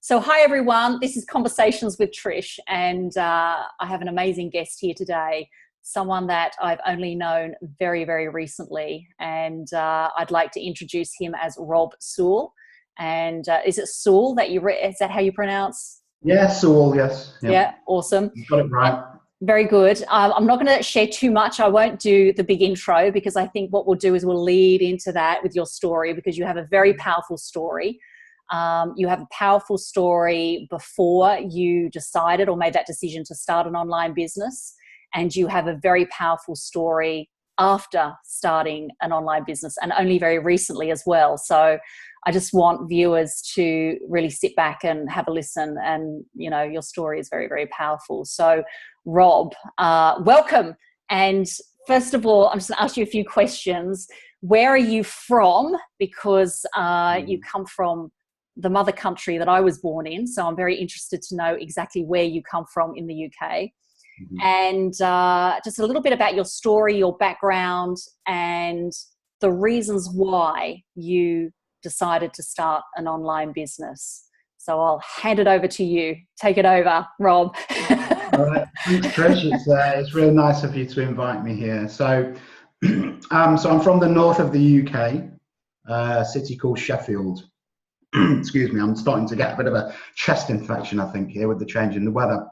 So hi everyone, this is Conversations with Trish, and I have an amazing guest here today, someone that I've only known very, very recently, and I'd like to introduce him as Rob Sewell. And is it Sewell that is that how you pronounce? Yeah, Sewell, yes. Yeah, awesome. You got it right. Very good. I'm not going to share too much. I won't do the big intro because I think what we'll do is we'll lead into that with your story, because you have a very powerful story. You have a powerful story before you decided or made that decision to start an online business, and you have a very powerful story after starting an online business, and only very recently as well. So I just want viewers to really sit back and have a listen, and you know, your story is very, very powerful. So Rob, welcome. And first of all, I'm just going to ask you a few questions. Where are you from? Because you come from the mother country that I was born in. So I'm very interested to know exactly where you come from in the UK. Mm-hmm. And just a little bit about your story, your background, and the reasons why you decided to start an online business. So I'll hand it over to you. Take it over, Rob. All right. Thanks, Trish. It's really nice of you to invite me here. So I'm from the north of the UK, a city called Sheffield. Excuse me, I'm starting to get a bit of a chest infection, I think, here with the change in the weather.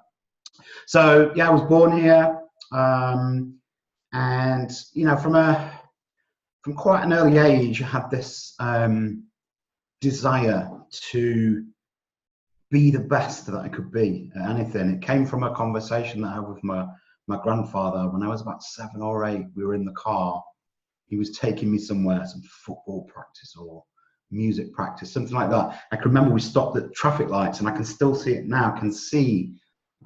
So yeah, I was born here, and you know, from quite an early age, I had this desire to be the best that I could be at anything. It came from a conversation that I had with my grandfather when I was about 7 or 8. We were in the car. He was taking me somewhere, some football practice or music practice, something like that. I can remember we stopped at traffic lights, and I can still see it now. I can see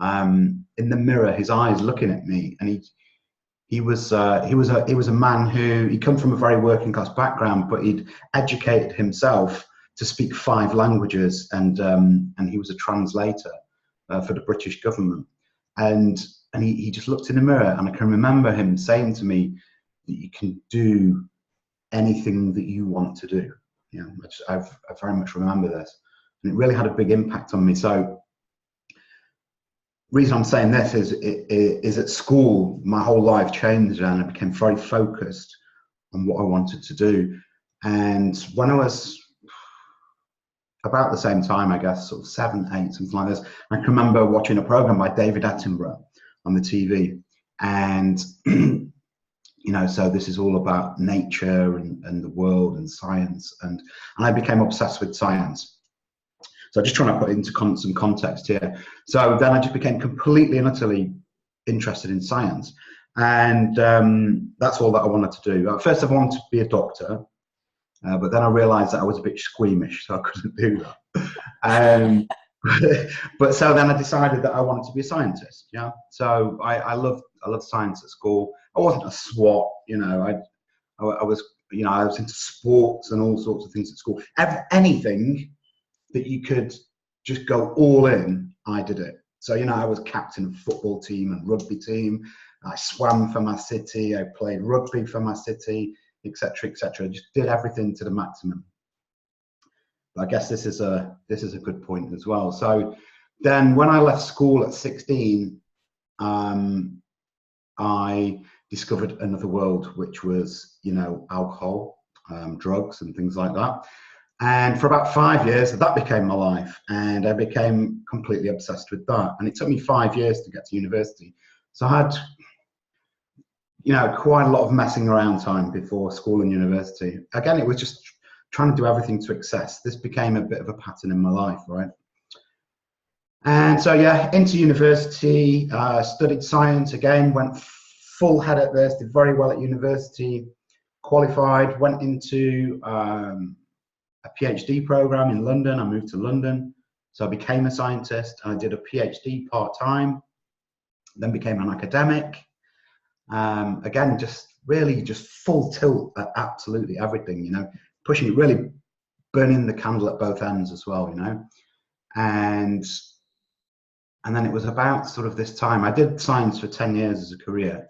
in the mirror his eyes looking at me, and he was a man who he'd come from a very working class background, but he'd educated himself to speak 5 languages, and he was a translator for the British government. And he just looked in the mirror, and I can remember him saying to me that you can do anything that you want to do. Yeah, I very much remember this, and it really had a big impact on me. So, reason I'm saying this is at school, my whole life changed, and I became very focused on what I wanted to do. And when I was about the same time, I guess, sort of 7, 8, something like this, I can remember watching a program by David Attenborough on the TV, and you know, so this is all about nature and the world and science, and I became obsessed with science. So just trying to put it into some context here. So then I just became completely and utterly interested in science, and that's all that I wanted to do. At first, I wanted to be a doctor, but then I realised that I was a bit squeamish, so I couldn't do that. But so then I decided that I wanted to be a scientist. Yeah. So I loved science at school. I wasn't a SWAT, you know. I was into sports and all sorts of things at school. Anything that you could just go all in, I did it. So you know, I was captain of football team and rugby team. I swam for my city. I played rugby for my city, etc., etc. I just did everything to the maximum. I guess this is a good point as well. So then when I left school at 16, I discovered another world, which was, you know, alcohol, drugs and things like that. And for about 5 years, that became my life, and I became completely obsessed with that. And it took me 5 years to get to university. So I had, you know, quite a lot of messing around time before school and university. Again, it was just trying to do everything to excess. This became a bit of a pattern in my life, right? And so, yeah, into university, studied science again, went full head at this, did very well at university, qualified, went into a PhD program in London. I moved to London. So I became a scientist, and I did a PhD part-time, then became an academic. Again, just full tilt at absolutely everything, you know, pushing, really burning the candle at both ends as well, you know. And then it was about sort of this time, I did science for 10 years as a career,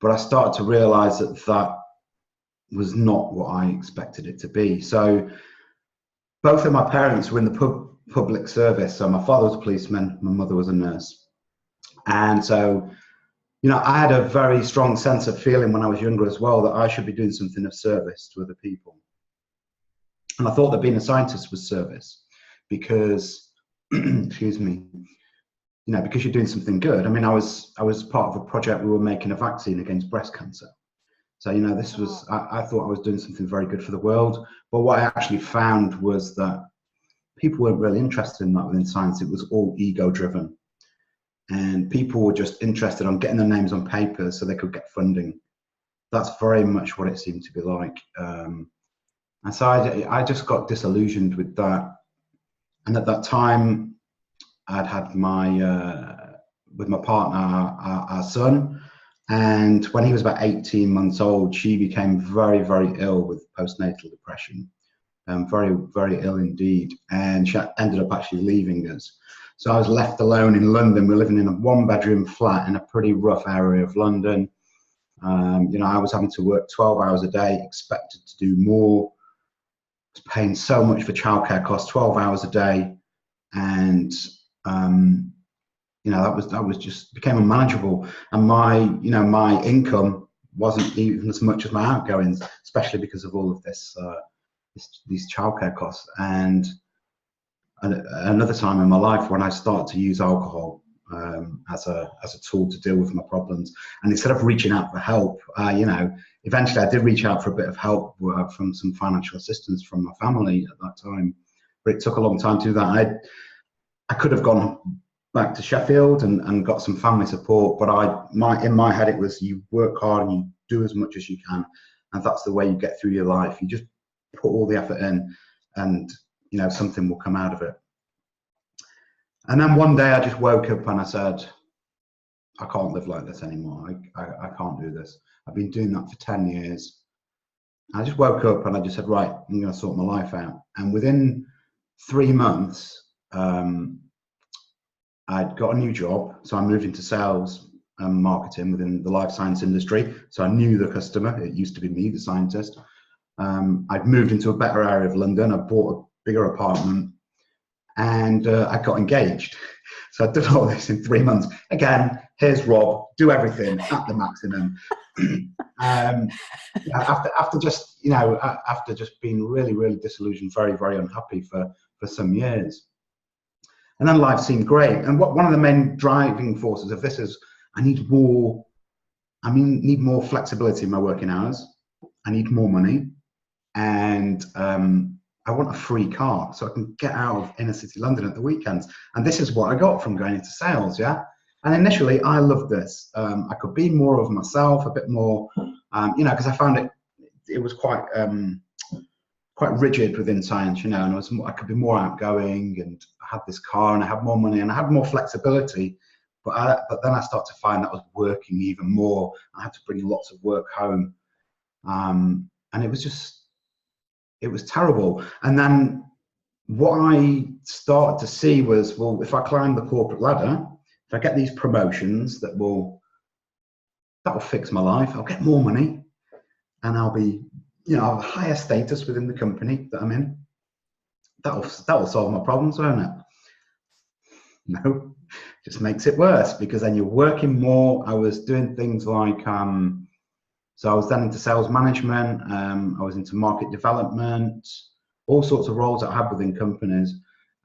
but I started to realize that was not what I expected it to be. So both of my parents were in the pub public service. So my father was a policeman, my mother was a nurse. And so, you know, I had a very strong sense of feeling when I was younger as well that I should be doing something of service to other people. And I thought that being a scientist was service because, excuse me, you know, because you're doing something good. I mean, I was part of a project, we were making a vaccine against breast cancer. So, you know, this was, I thought I was doing something very good for the world. But what I actually found was that people weren't really interested in that within science. It was all ego driven. And people were just interested on getting their names on paper so they could get funding. That's very much what it seemed to be like. And so I just got disillusioned with that. And at that time, I'd had with my partner, our son. And when he was about 18 months old, she became very, very ill with postnatal depression. Very, very ill indeed. And she ended up actually leaving us. So I was left alone in London. We're living in a 1-bedroom flat in a pretty rough area of London. You know, I was having to work 12 hours a day, expected to do more. I was paying so much for childcare costs, 12 hours a day. And, you know, that was just became unmanageable. And my income wasn't even as much as my outgoings, especially because of all of these childcare costs. And another time in my life when I started to use alcohol as a tool to deal with my problems, and instead of reaching out for help, you know, eventually I did reach out for a bit of help from some financial assistance from my family at that time, but it took a long time to do that. I could have gone back to Sheffield and got some family support, but in my head it was, you work hard and you do as much as you can, and that's the way you get through your life. You just put all the effort in, and you know, something will come out of it. And then one day I just woke up and I said, I can't live like this anymore. I can't do this. I've been doing that for 10 years. I just woke up and I just said, right, I'm going to sort my life out. And within 3 months, I'd got a new job. So I moved into sales and marketing within the life science industry. So I knew the customer. It used to be me, the scientist. I'd moved into a better area of London. I bought a bigger apartment, and I got engaged. So I did all this in 3 months. Again, here's Rob, do everything at the maximum. After just being really, really disillusioned, very, very unhappy for some years. And then life seemed great. And one of the main driving forces of this is I need more flexibility in my working hours. I need more money. And I want a free car so I can get out of inner city London at the weekends. And this is what I got from going into sales, yeah? And initially, I loved this. I could be more of myself, a bit more, you know, because I found it was quite rigid within science, you know, and I could be more outgoing, and I had this car and I had more money and I had more flexibility. But then I started to find that I was working even more. I had to bring lots of work home. And it was terrible. And then what I started to see was, well, if I climb the corporate ladder, if I get these promotions, that will fix my life. I'll get more money, and I'll be, you know, I'll have a higher status within the company that I'm in. That'll solve my problems, won't it? No, just makes it worse, because then you're working more. I was doing things like, so I was then into sales management, I was into market development, all sorts of roles that I had within companies.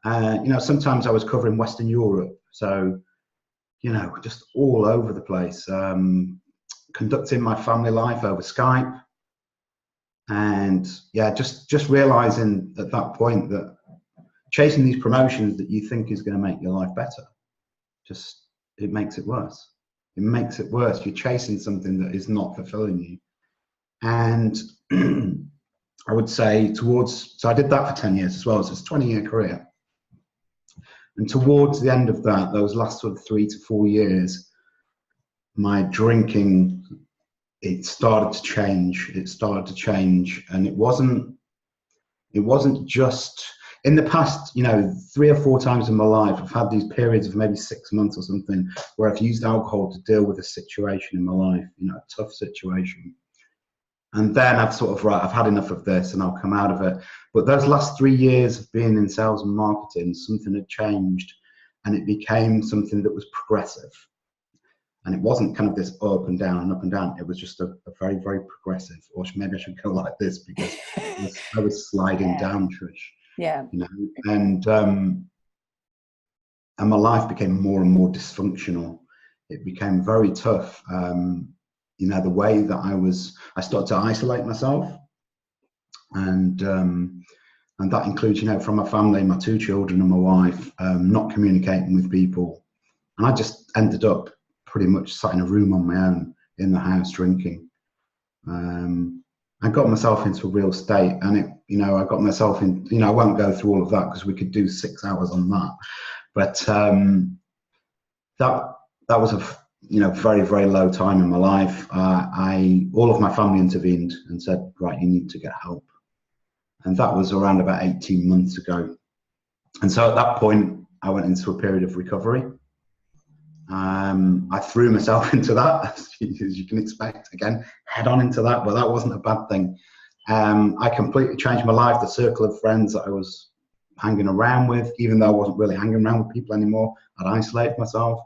You know, sometimes I was covering Western Europe, so, you know, just all over the place, conducting my family life over Skype. And yeah, just realizing at that point that chasing these promotions that you think is going to make your life better, it makes it worse. It makes it worse. You're chasing something that is not fulfilling you. And I would say so I did that for 10 years as well. So it's a 20-year career. And towards the end of that, those last sort of 3 to 4 years, my drinking, it started to change. And it wasn't just, in the past, you know, 3 or 4 times in my life, I've had these periods of maybe 6 months or something where I've used alcohol to deal with a situation in my life, you know, a tough situation. And then I've sort of, right, I've had enough of this and I'll come out of it. But those last 3 years of being in sales and marketing, something had changed and it became something that was progressive. And it wasn't kind of this up and down and up and down. It was just a very, very progressive, or maybe I should go like this because I was sliding down, Trish. Yeah. You know, and my life became more and more dysfunctional. It became very tough. You know, the way that I started to isolate myself, and that includes, you know, from my family, my 2 children and my wife, not communicating with people. And I just ended up pretty much sat in a room on my own in the house drinking. I got myself into a real state, and it, you know, I got myself in, you know, I won't go through all of that because we could do 6 hours on that. But that was a, you know, very, very low time in my life. All of my family intervened and said, right, you need to get help. And that was around about 18 months ago. And so at that point, I went into a period of recovery. I threw myself into that, as you can expect, again, head on into that, but that wasn't a bad thing. I completely changed my life. The circle of friends that I was hanging around with, even though I wasn't really hanging around with people anymore, I'd isolated myself.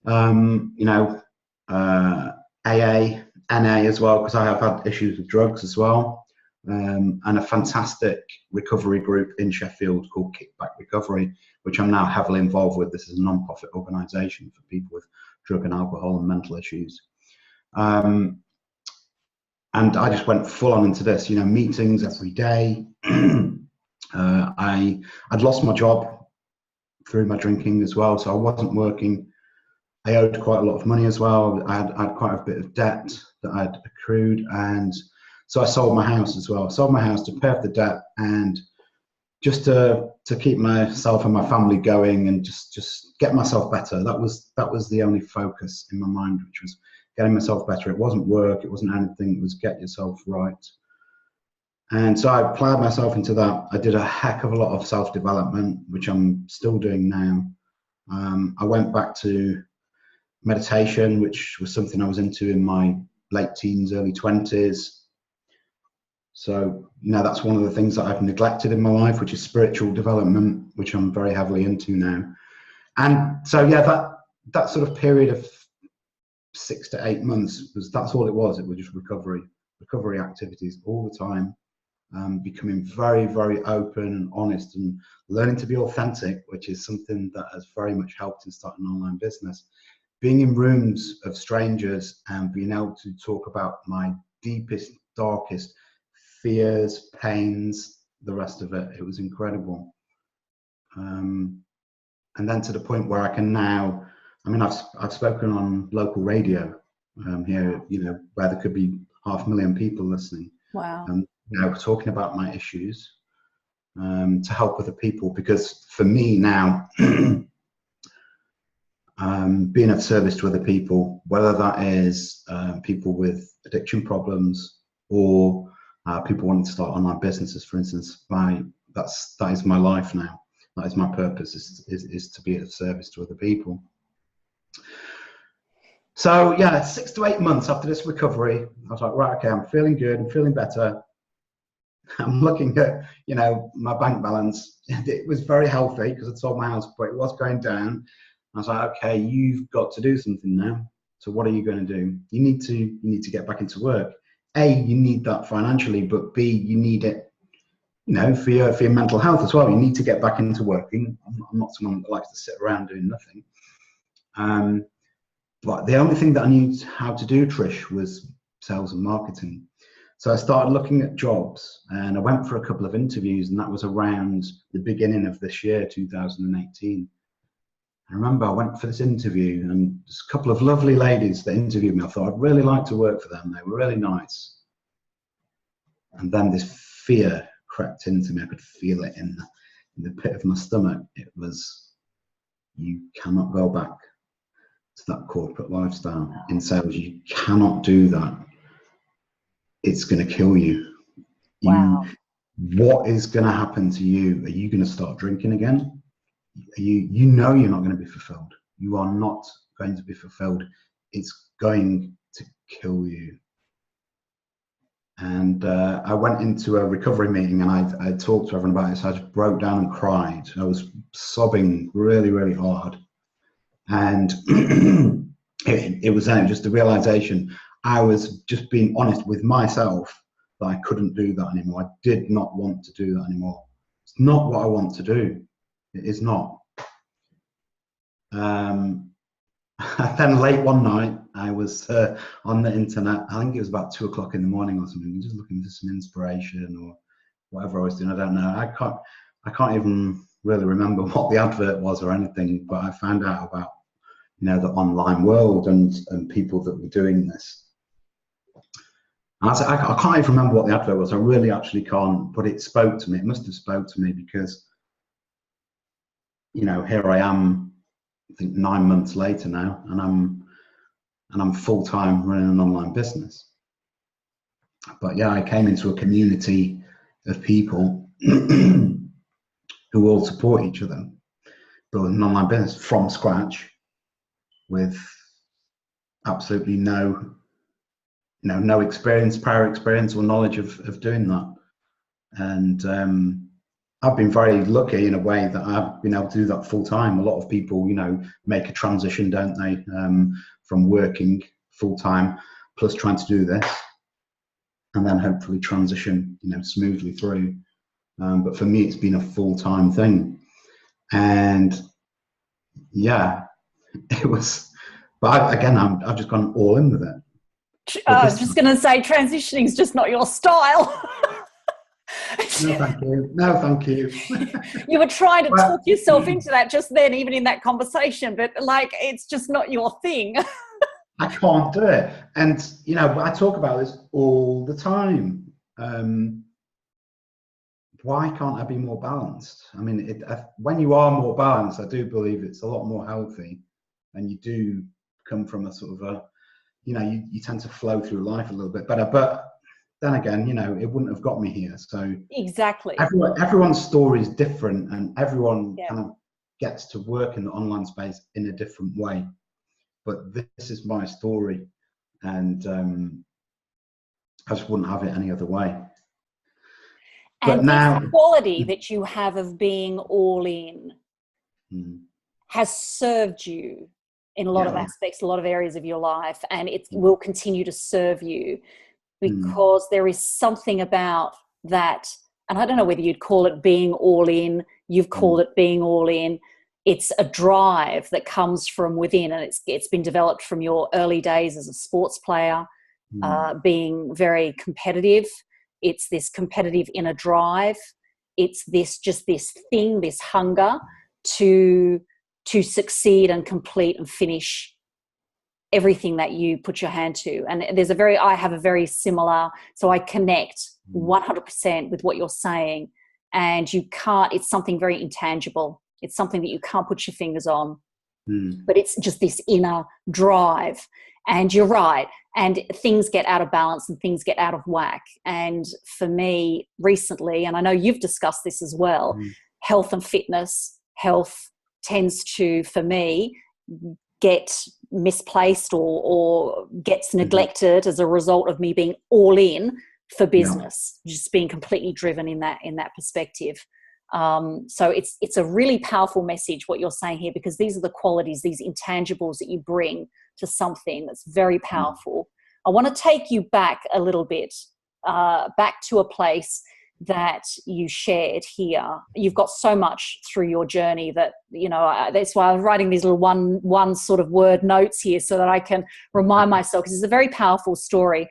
You know, AA, NA as well, because I have had issues with drugs as well. And a fantastic recovery group in Sheffield called Kickback Recovery, which I'm now heavily involved with. This is a non-profit organisation for people with drug and alcohol and mental issues. And I just went full on into this, you know, meetings every day. I'd lost my job through my drinking as well, so I wasn't working. I owed quite a lot of money as well. I had quite a bit of debt that I'd accrued, and so I sold my house as well. I sold my house to pay off the debt and just to keep myself and my family going and just get myself better. That was the only focus in my mind, which was getting myself better. It wasn't work, it wasn't anything, it was get yourself right. And so I plowed myself into that. I did a heck of a lot of self-development, which I'm still doing now. I went back to meditation, which was something I was into in my late teens, early 20s. So, you know, that's one of the things that I've neglected in my life, which is spiritual development, which I'm very heavily into now. And so, yeah, that sort of period of 6 to 8 months that's all it was. It was just recovery activities all the time, becoming very, very open and honest and learning to be authentic, which is something that has very much helped in starting an online business. Being in rooms of strangers and being able to talk about my deepest, darkest fears, pains, the rest of it. It was incredible. And then to the point where I can now, I mean, I've spoken on local radio here, you know, where there could be 500,000 people listening. Wow. You know, talking about my issues to help other people, because for me now, being of service to other people, whether that is people with addiction problems or people wanting to start online businesses, for instance, that is my life now. That is my purpose, is to be of service to other people. So yeah, 6 to 8 months after this recovery, I was like, right, okay, I'm feeling good, I'm feeling better. I'm looking at, you know, my bank balance. It was very healthy because I'd sold my house, but it was going down. I was like, okay, you've got to do something now. So what are you going to do? You need to get back into work. A, you need that financially, but B, you need it, you know, for your mental health as well. You need to get back into working. I'm not someone that likes to sit around doing nothing. But the only thing that I knew how to do, Trish, was sales and marketing. So I started looking at jobs, and I went for a couple of interviews, and that was around the beginning of this year, 2018. I remember I went for this interview, and there's a couple of lovely ladies that interviewed me. I thought I'd really like to work for them. They were really nice. And then this fear crept into me. I could feel it in the pit of my stomach. It was, you cannot go back to that corporate lifestyle in sales. You cannot do that. It's going to kill you. Wow. What is going to happen to you? Are you going to start drinking again? You know you're not going to be fulfilled. You are not going to be fulfilled. It's going to kill you. And I went into a recovery meeting and I talked to everyone about it. So I just broke down and cried. I was sobbing really, really hard. And it was then just the realization I was just being honest with myself that I couldn't do that anymore. I did not want to do that anymore. It's not what I want to do. It is not. Then late one night, I was on the internet. I think it was about 2 o'clock in the morning or something, just looking for some inspiration or whatever I was doing. I don't know. I can't even really remember what the advert was or anything. But I found out about the online world and people that were doing this. And I can't even remember what the advert was. I really actually can't. But it spoke to me. It must have spoke to me because here I am. I think 9 months later now, and I'm full-time running an online business. But yeah, I came into a community of people who all support each other, building an online business from scratch with absolutely no prior experience or knowledge of doing that. And I've been very lucky in a way that I've been able to do that full time. A lot of people, make a transition, don't they, from working full time plus trying to do this, and then hopefully transition, smoothly through. But for me, it's been a full time thing, and yeah, it was. But I've just gone all in with it. I was just going to say, transitioning is just not your style. No, thank you. No, thank you. You were trying to talk yourself into that just then, even in that conversation, but it's just not your thing. I can't do it. And, I talk about this all the time. Why can't I be more balanced? I mean, when you are more balanced, I do believe it's a lot more healthy, and you do come from a sort of you tend to flow through life a little bit better. But then again, it wouldn't have got me here. So exactly, everyone's story is different, and everyone kind of gets to work in the online space in a different way. But this is my story, and I just wouldn't have it any other way. And this quality that you have of being all in has served you in a lot of aspects, a lot of areas of your life, and it will continue to serve you. Because there is something about that, and I don't know whether you'd call it being all in, you've called it being all in. It's a drive that comes from within, and it's been developed from your early days as a sports player, being very competitive. It's this competitive inner drive. It's this thing, this hunger to succeed and complete and finish everything that you put your hand to. And I have a very similar, so I connect 100% with what you're saying. And it's something very intangible. It's something that you can't put your fingers on, but it's just this inner drive. And you're right. And things get out of balance and things get out of whack. And for me recently, and I know you've discussed this as well, health and fitness, health tends to, for me, get misplaced or gets neglected as a result of me being all in for business, just being completely driven in that perspective. So it's a really powerful message what you're saying here, because these are the qualities, these intangibles that you bring to something that's very powerful. I want to take you back a little bit, back to a place that you shared here. You've got so much through your journey that, that's why I was writing these little one sort of word notes here so that I can remind myself, because it's a very powerful story.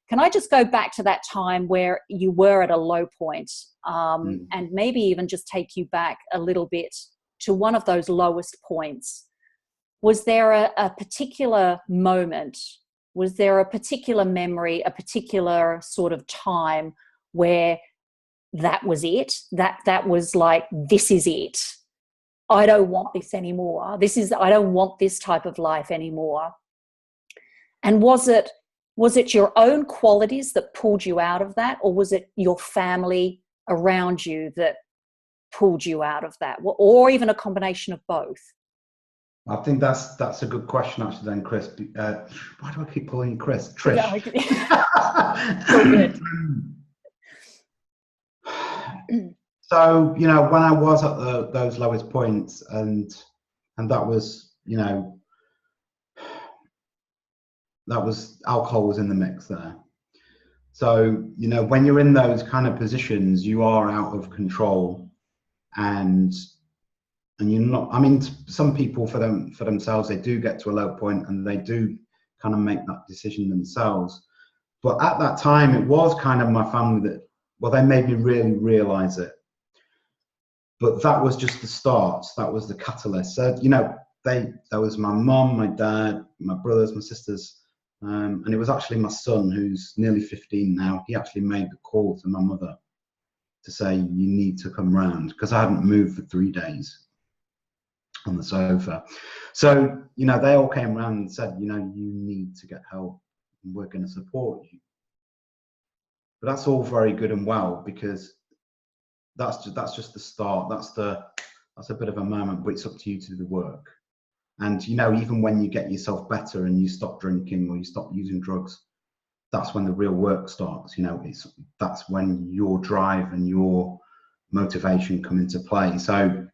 Can I just go back to that time where you were at a low point, and maybe even just take you back a little bit to one of those lowest points? Was there a particular moment? Was there a particular memory, a particular sort of time where that was it? That was like, this is it. I don't want this anymore. I don't want this type of life anymore. And was it your own qualities that pulled you out of that, or was it your family around you that pulled you out of that, or even a combination of both? I think that's a good question actually then, Chris. Why do I keep calling you Chris? Yeah, Trish. so good. So, you know, when I was at those lowest points, and that was, you know, that was alcohol was in the mix there. So, you know, when you're in those kind of positions, you are out of control, and you're not. I mean, some people for themselves, they do get to a low point and they do kind of make that decision themselves. But at that time, it was kind of my family that, well, they made me really realize it. But that was just the start. That was the catalyst. So, you know, there was my mum, my dad, my brothers, my sisters, and it was actually my son, who's nearly 15 now. He actually made the call to my mother to say, you need to come round, because I hadn't moved for 3 days on the sofa. So, you know, they all came round and said, you know, you need to get help, and we're going to support you. But that's all very good and well, because that's just the start. That's a bit of a moment, but it's up to you to do the work. And, you know, even when you get yourself better and you stop drinking or you stop using drugs, that's when the real work starts. You know, that's when your drive and your motivation come into play. So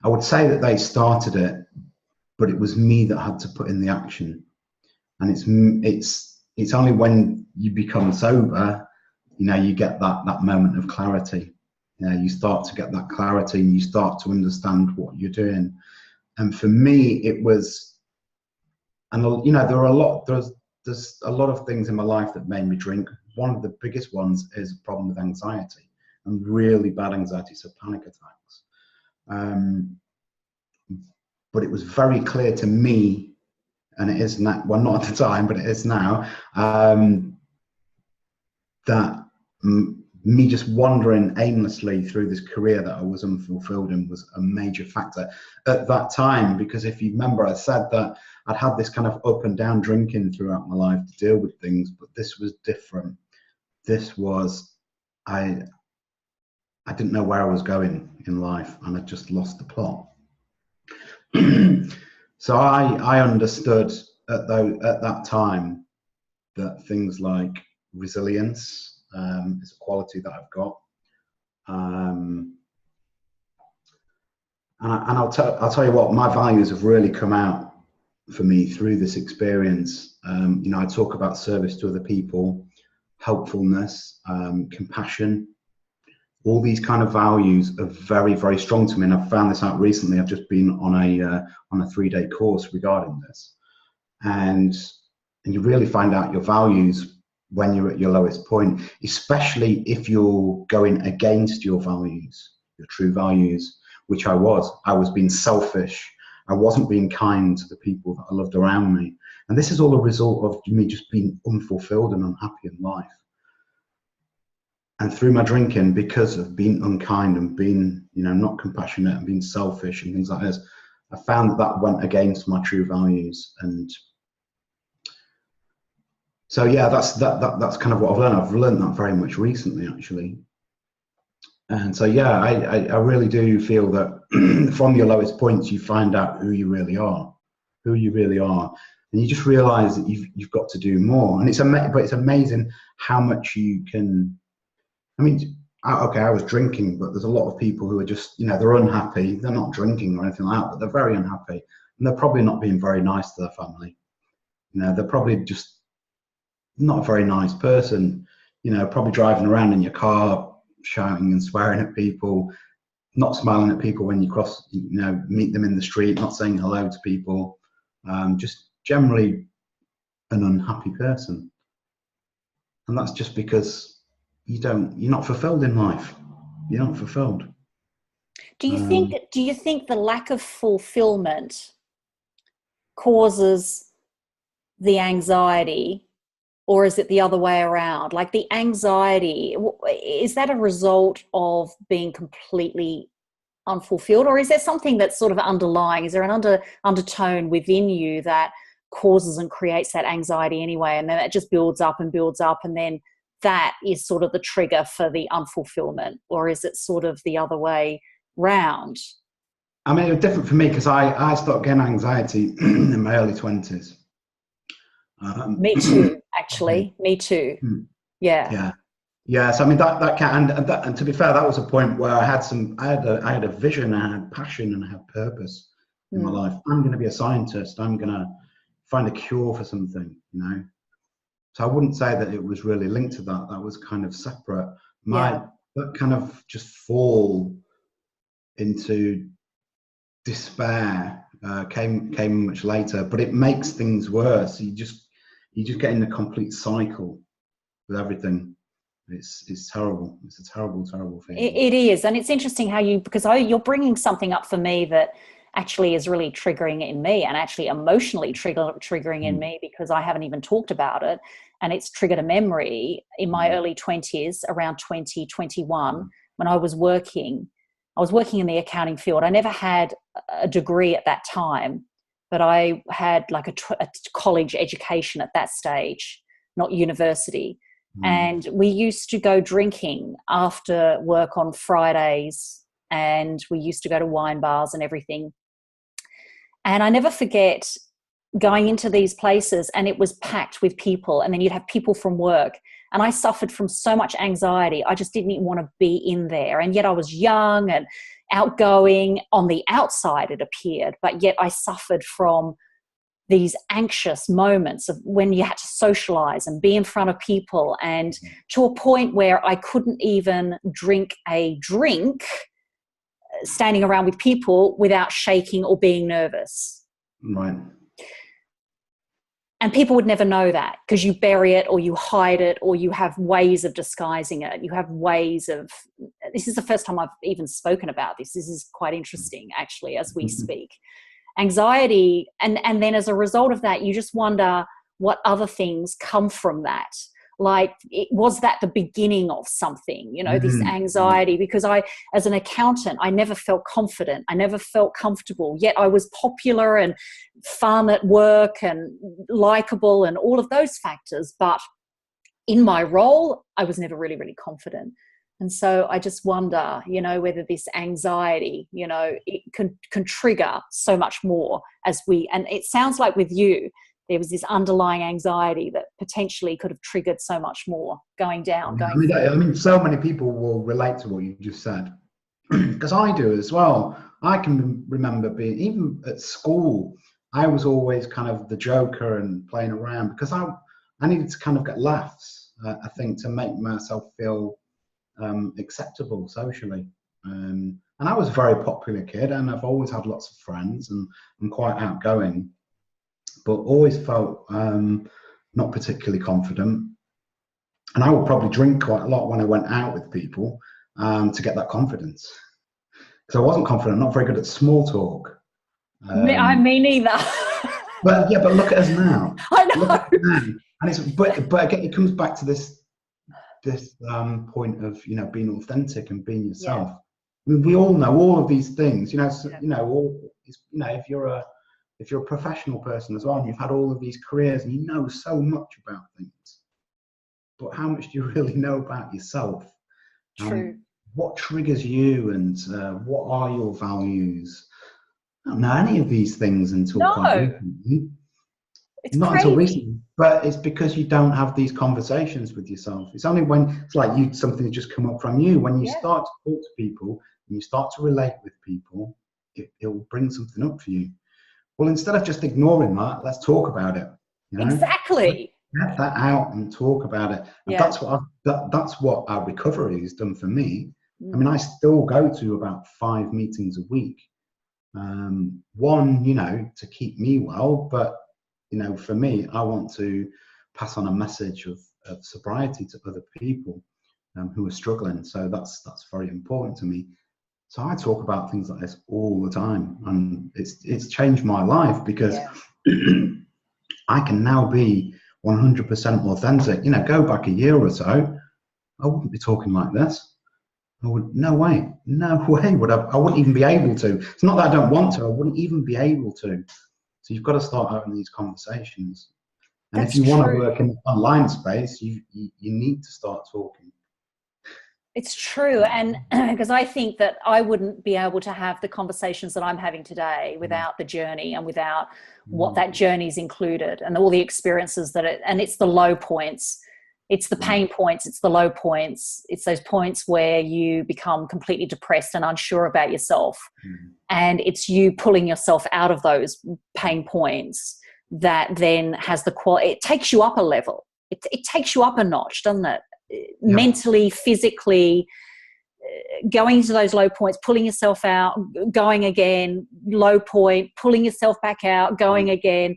I would say that they started it, but it was me that had to put in the action. And it's only when you become sober, you know, you get that moment of clarity. You know, you start to get that clarity and you start to understand what you're doing. And for me, it was, and you know, there's a lot of things in my life that made me drink. One of the biggest ones is a problem with anxiety, and really bad anxiety, so panic attacks. But it was very clear to me, and it is now, well, not at the time, but it is now, that me just wandering aimlessly through this career that I was unfulfilled in was a major factor at that time. Because if you remember, I said that I'd had this kind of up and down drinking throughout my life to deal with things, but this was different. This was, I didn't know where I was going in life, and I just lost the plot. So I understood at that time that things like resilience is a quality that I've got. And I'll tell you what, my values have really come out for me through this experience. You know, I talk about service to other people, helpfulness, compassion. All these kind of values are very, very strong to me, and I've found this out recently. I've just been on a 3-day course regarding this, and you really find out your values when you're at your lowest point, especially if you're going against your values, your true values, which I was being selfish. I wasn't being kind to the people that I loved around me. And this is all a result of me just being unfulfilled and unhappy in life. And through my drinking, because of being unkind and being, you know, not compassionate and being selfish and things like this, I found that went against my true values. And so, yeah, that's kind of what I've learned. I've learned that very much recently, actually. And so, yeah, I really do feel that from your lowest points, you find out who you really are, and you just realize that you've got to do more. And but it's amazing how much you can. I mean, okay, I was drinking, but there's a lot of people who are just, you know, they're unhappy. They're not drinking or anything like that, but they're very unhappy, and they're probably not being very nice to their family. You know, they're probably just not a very nice person. You know, probably driving around in your car, shouting and swearing at people, not smiling at people when you meet them in the street, not saying hello to people, just generally an unhappy person. And that's just because you're not fulfilled in life. You're not fulfilled. Do you think the lack of fulfillment causes the anxiety, or is it the other way around? Like the anxiety, is that a result of being completely unfulfilled, or is there something that's sort of underlying? Is there an undertone within you that causes and creates that anxiety anyway, and then it just builds up, and then that is sort of the trigger for the unfulfillment? Or is it sort of the other way round? I mean, it was different for me because I started getting anxiety in my early 20s. Me too, actually. Me too. Yeah. Yeah. Yeah, so I mean that can and to be fair, that was a point where I had a vision, I had passion, and I had purpose in my life. I'm going to be a scientist. I'm going to find a cure for something, you know. So I wouldn't say that it was really linked to that. That was kind of separate. That kind of just fall into despair came much later, but it makes things worse. You just get in a complete cycle with everything. It's terrible. It's a terrible feeling. It is, and it's interesting how because you're bringing something up for me that actually is really triggering in me, and actually emotionally triggering in me, because I haven't even talked about it, and it's triggered a memory in my early 20s, around 2021, when I was working in the accounting field. I never had a degree at that time, but I had like a college education at that stage, not university. And we used to go drinking after work on Fridays, and we used to go to wine bars and everything. And I never forget going into these places, and it was packed with people, and then you'd have people from work. And I suffered from so much anxiety. I just didn't even want to be in there. And yet I was young and outgoing on the outside, it appeared, but yet I suffered from these anxious moments of when you had to socialize and be in front of people, and to a point where I couldn't even drink a drink standing around with people without shaking or being nervous. Right. And people would never know that, because you bury it or you hide it, or you have ways of disguising it. You have ways of, this is the first time I've even spoken about this. This is quite interesting, actually, as we speak. Anxiety, and then as a result of that, you just wonder what other things come from that. Like, was that the beginning of something, this anxiety? Because as an accountant, I never felt confident. I never felt comfortable, yet I was popular and fun at work and likable and all of those factors. But in my role, I was never really, really confident. And so I just wonder, whether this anxiety, it can trigger so much more and it sounds like with you, there was this underlying anxiety that potentially could have triggered so much more going down. I mean, so many people will relate to what you just said, because I do as well. I can remember being, even at school, I was always kind of the joker and playing around, because I needed to kind of get laughs, I think, to make myself feel acceptable socially. And I was a very popular kid, and I've always had lots of friends, and I'm quite outgoing, but always felt not particularly confident. And I would probably drink quite a lot when I went out with people to get that confidence. Because I wasn't confident, not very good at small talk. Me neither. but look at us now. I know. Look at us now. And but again, it comes back to this point of being authentic and being yourself. Yeah. I mean, we all know all of these things. If you're a professional person as well, and you've had all of these careers, and you know so much about things, but how much do you really know about yourself? True. What triggers you, and what are your values? I don't know any of these things until quite recently. It's not crazy. Until recently, but it's because you don't have these conversations with yourself. It's only when it's like something just come up from you, when you start to talk to people and you start to relate with people, it will bring something up for you. Well, instead of just ignoring that, let's talk about it. Exactly. Get that out and talk about it. And that's what our recovery has done for me. I mean, I still go to about 5 meetings a week. One, to keep me well, but for me, I want to pass on a message of sobriety to other people who are struggling. So that's very important to me. So I talk about things like this all the time, and it's changed my life, because I can now be 100% authentic. Go back a year or so, I wouldn't be talking like this. No way would I wouldn't even be able to. It's not that I don't want to, I wouldn't even be able to. So you've got to start having these conversations. And if you want to work in the online space, you need to start talking. It's true. And because I think that I wouldn't be able to have the conversations that I'm having today without the journey and without what that journey's included and all the experiences and it's the low points, it's the pain points, it's the low points, it's those points where you become completely depressed and unsure about yourself. And it's you pulling yourself out of those pain points that then has the quality. It takes you up a level. It takes you up a notch, doesn't it? Mentally, physically, going to those low points, pulling yourself out, going again, low point, pulling yourself back out, going again,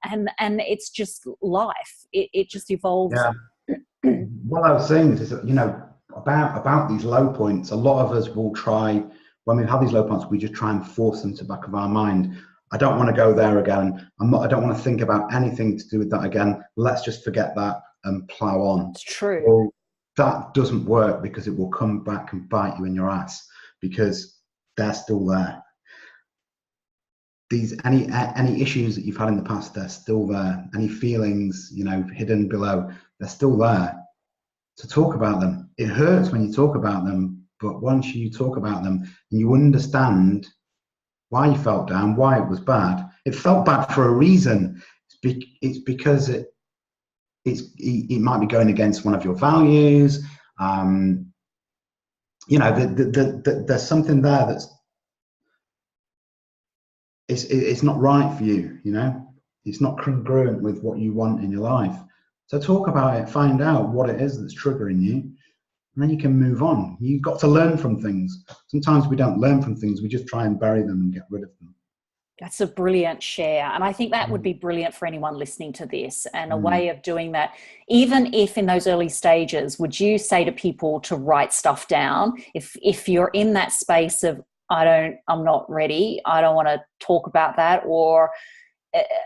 and it's just life. It just evolves. What I was saying is that, you know, about these low points, a lot of us will try, when we have these low points, we just try and force them to the back of our mind. I don't want to go there again. I don't want to think about anything to do with that again. Let's just forget that and plow on. It's true. Well, that doesn't work, because it will come back and bite you in your ass, because they're still there. Any issues that you've had in the past, they're still there. Any feelings, you know, hidden below, they're still there. To talk about them, it hurts when you talk about them, but once you talk about them and you understand why you felt down, why it was bad, it felt bad for a reason. It's because it might be going against one of your values. You know, there's something there that's it's not right for you. You know, it's not congruent with what you want in your life. So talk about it, find out what it is that's triggering you, and then you can move on. You've got to learn from things. Sometimes we don't learn from things; we just try and bury them and get rid of them. That's a brilliant share. And I think that would be brilliant for anyone listening to this, and a way of doing that. Even if in those early stages, would you say to people to write stuff down? If you're in that space of, I'm not ready, I don't want to talk about that, or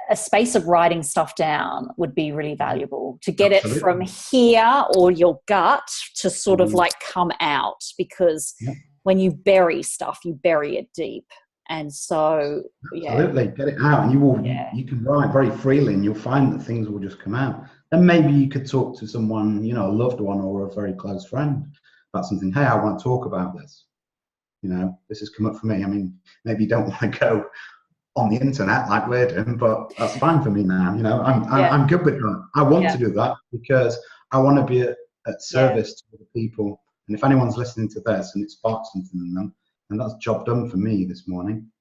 a space of writing stuff down would be really valuable to get Absolutely. It from here or your gut to sort of like come out, because when you bury stuff, you bury it deep. And so, Absolutely, get it out, and you can write very freely, and you'll find that things will just come out. Then maybe you could talk to someone, you know, a loved one or a very close friend about something. Hey, I want to talk about this. You know, this has come up for me. I mean, maybe you don't want to go on the internet like we're doing, but that's fine for me now. You know, I'm good with that. I want to do that because I want to be at service to other people. And if anyone's listening to this and it sparks something in them, and that's job done for me this morning.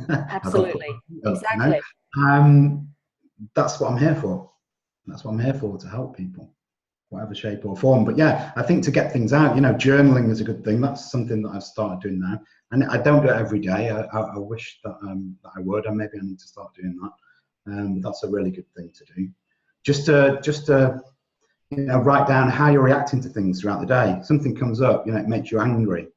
Absolutely. Exactly. You know? That's what I'm here for. That's what I'm here for, to help people, whatever shape or form. But yeah, I think to get things out, you know, journaling is a good thing. That's something that I've started doing now. And I don't do it every day. I wish that I would, and maybe I need to start doing that. That's a really good thing to do. Just to you know, write down how you're reacting to things throughout the day. Something comes up, you know, it makes you angry.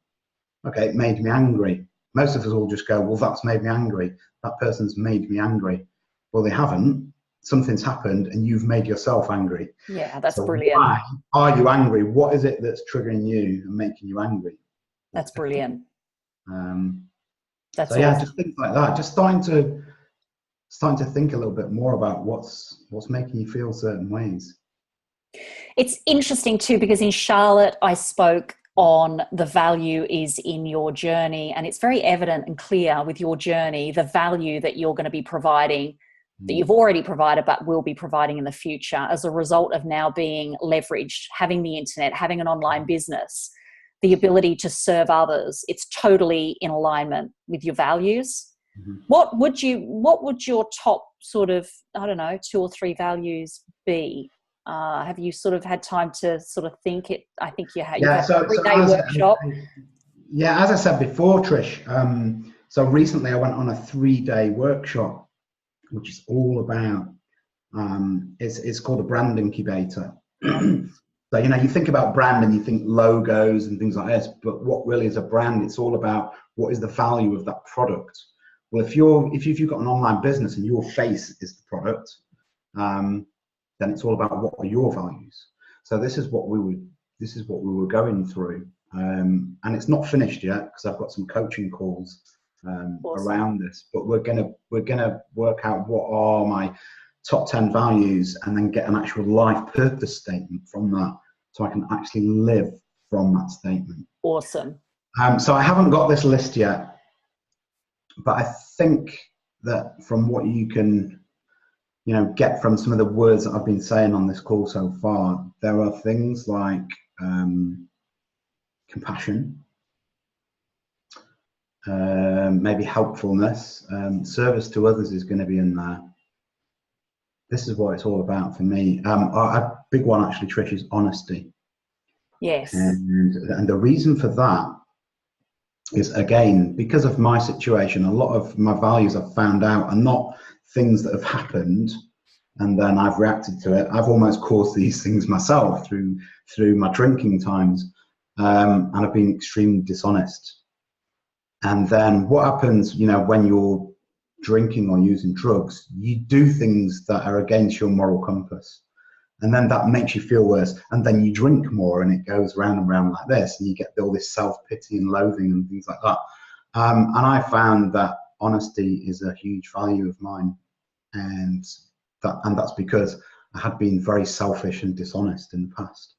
Okay, it made me angry. Most of us all just go, well, that's made me angry. That person's made me angry. Well, they haven't. Something's happened and you've made yourself angry. Yeah, that's brilliant. Why are you angry? What is it that's triggering you and making you angry? That's brilliant. That's awesome. Just things like that. Just starting to think a little bit more about what's making you feel certain ways. It's interesting too, because in Charlotte, I spoke on the value is in your journey, and it's very evident and clear with your journey, the value that you're going to be providing, that you've already provided but will be providing in the future as a result of now being leveraged, having the internet, having an online business, the ability to serve others. It's totally in alignment with your values. What would your top sort of, I don't know, 2 or 3 values be? Have you sort of had time to sort of think it? I think you have. Yeah, so workshop. As I said before, Trish, so recently I went on a 3-day workshop, which is all about, it's called a brand incubator. So, you know, you think about brand and you think logos and things like this, but what really is a brand? It's all about what is the value of that product. Well, if you've got an online business and your face is the product, then it's all about what are your values. So this is what we were going through, and it's not finished yet because I've got some coaching calls around this. But we're gonna work out what are my top 10 values, and then get an actual life purpose statement from that, so I can actually live from that statement. Awesome. So I haven't got this list yet, but I think that from what you can, get from some of the words that I've been saying on this call so far, there are things like compassion, maybe helpfulness, service to others is going to be in there. This is what it's all about for me. A big one, actually, Trish, is honesty. Yes. And the reason for that is, again, because of my situation, a lot of my values I've found out are not things that have happened and then I've reacted to it. I've almost caused these things myself through my drinking times, and I've been extremely dishonest. And then what happens, when you're drinking or using drugs, you do things that are against your moral compass. And then that makes you feel worse. And then you drink more and it goes round and round like this. And you get all this self-pity and loathing and things like that. And I found that honesty is a huge value of mine. And that's because I had been very selfish and dishonest in the past.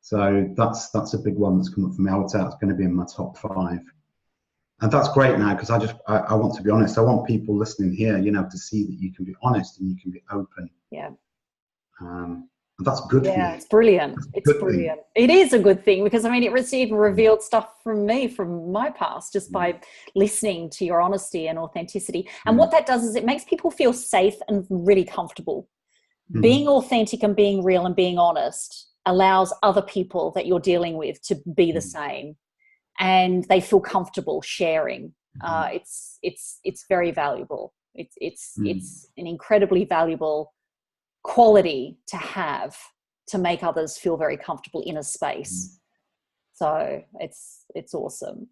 So that's a big one that's come up for me. I would say that's going to be in my top 5. And that's great now, because I want to be honest. I want people listening here, to see that you can be honest and you can be open. Yeah. And that's good for you. Yeah, it's brilliant. It's brilliant. It is a good thing, because it even revealed stuff from me, from my past, just by listening to your honesty and authenticity. And what that does is it makes people feel safe and really comfortable. Being authentic and being real and being honest allows other people that you're dealing with to be the same, and they feel comfortable sharing. It's very valuable. It's an incredibly valuable quality to have, to make others feel very comfortable in a space. So it's awesome.